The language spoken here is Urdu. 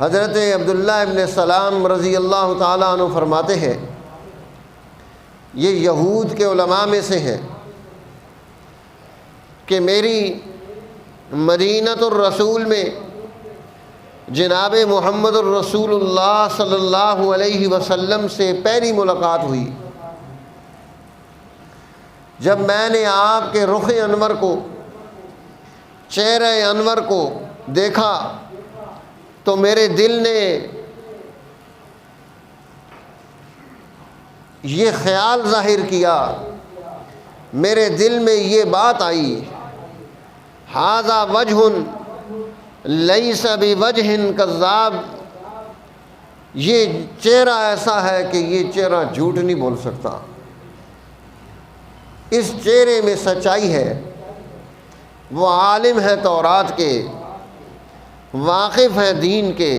حضرت عبداللہ ابن سلام رضی اللہ تعالیٰ عنہ فرماتے ہیں، یہ یہود کے علماء میں سے ہیں، کہ میری مدینۃ الرسول میں جناب محمد الرسول اللہ صلی اللہ علیہ وسلم سے پہلی ملاقات ہوئی۔ جب میں نے آپ کے رخ انور کو، چہرہ انور کو دیکھا تو میرے دل نے یہ خیال ظاہر کیا، میرے دل میں یہ بات آئی، ھذا وجہ لیس بوجہ کذاب، یہ چہرہ ایسا ہے کہ یہ چہرہ جھوٹ نہیں بول سکتا، اس چہرے میں سچائی ہے۔ وہ عالم ہے تورات کے، واقف ہے دین کے،